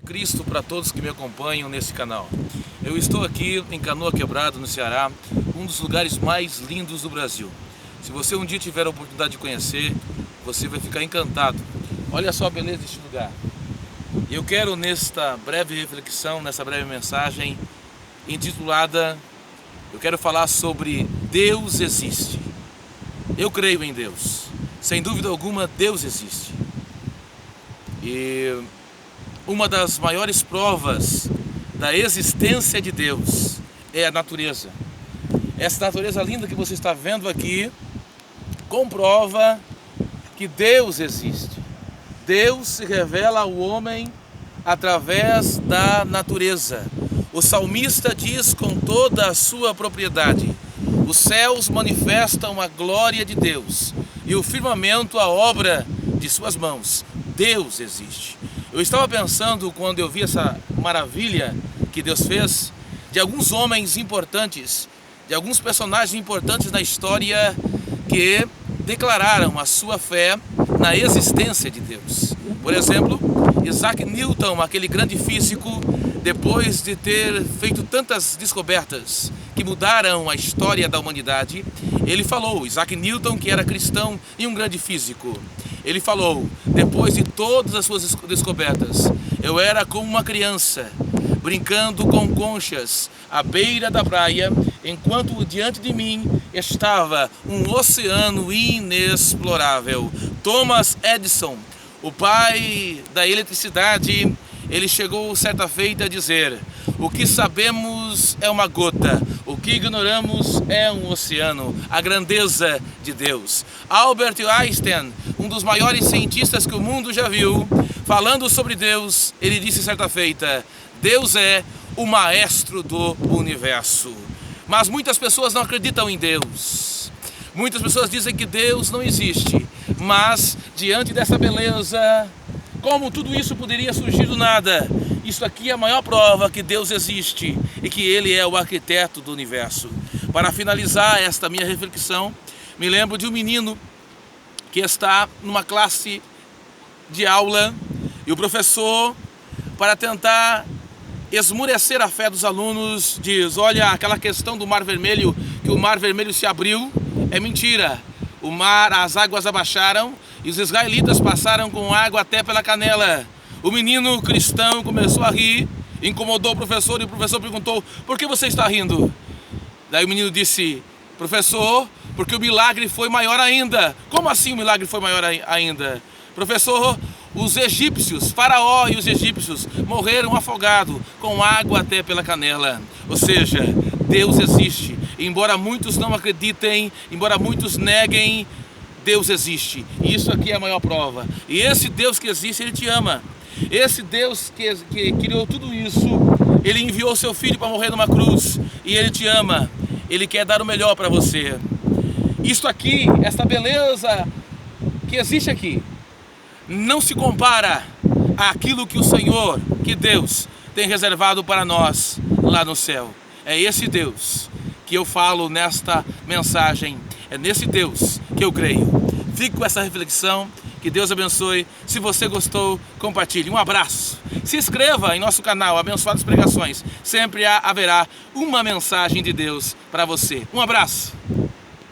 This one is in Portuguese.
Cristo para todos que me acompanham nesse canal. Eu estou aqui em Canoa Quebrada, no Ceará, um dos lugares mais lindos do Brasil. Se você um dia tiver a oportunidade de conhecer, você vai ficar encantado. Olha só a beleza deste lugar. E eu quero, nesta breve reflexão, nessa breve mensagem intitulada, eu quero falar sobre Deus existe. Eu creio em Deus. Sem dúvida alguma, Deus existe. E uma das maiores provas da existência de Deus é a natureza. Essa natureza linda que você está vendo aqui comprova que Deus existe. Deus se revela ao homem através da natureza. O salmista diz com toda a sua propriedade: os céus manifestam a glória de Deus e o firmamento a obra de suas mãos. Deus existe. Eu estava pensando, quando eu vi essa maravilha que Deus fez, de alguns homens importantes, de alguns personagens importantes na história que declararam a sua fé na existência de Deus. Por exemplo, Isaac Newton, aquele grande físico, depois de ter feito tantas descobertas que mudaram a história da humanidade, ele falou, Isaac Newton, que era cristão e um grande físico, ele falou: depois de todas as suas descobertas, eu era como uma criança, brincando com conchas à beira da praia, enquanto diante de mim estava um oceano inexplorável. Thomas Edison, o pai da eletricidade, ele chegou certa feita a dizer: o que sabemos é uma gota, o que ignoramos é um oceano, a grandeza de Deus. Albert Einstein, um dos maiores cientistas que o mundo já viu, falando sobre Deus, ele disse certa feita: Deus é o maestro do universo. Mas muitas pessoas não acreditam em Deus. Muitas pessoas dizem que Deus não existe. Mas, diante dessa beleza, como tudo isso poderia surgir do nada? Isso aqui é a maior prova que Deus existe e que Ele é o arquiteto do universo. Para finalizar esta minha reflexão, me lembro de um menino que está numa classe de aula e o professor, para tentar esmurecer a fé dos alunos, diz: olha, aquela questão do Mar Vermelho, que o Mar Vermelho se abriu, é mentira. O mar, as águas abaixaram e os israelitas passaram com água até pela canela. O menino cristão começou a rir, incomodou o professor e o professor perguntou: por que você está rindo? Daí o menino disse: professor, porque o milagre foi maior ainda. Como assim o milagre foi maior ainda? Professor, os egípcios, Faraó e os egípcios morreram afogados com água até pela canela. Ou seja, Deus existe. Embora muitos não acreditem, embora muitos neguem, Deus existe. E isso aqui é a maior prova. E esse Deus que existe, Ele te ama. Esse Deus que criou tudo isso, Ele enviou seu Filho para morrer numa cruz. E Ele te ama. Ele quer dar o melhor para você. Isto aqui, esta beleza que existe aqui, não se compara àquilo que o Senhor, que Deus, tem reservado para nós lá no céu. É esse Deus que eu falo nesta mensagem. É nesse Deus que eu creio. Fique com essa reflexão. Que Deus abençoe. Se você gostou, compartilhe. Um abraço. Se inscreva em nosso canal Abençoadas Pregações. Sempre haverá uma mensagem de Deus para você. Um abraço.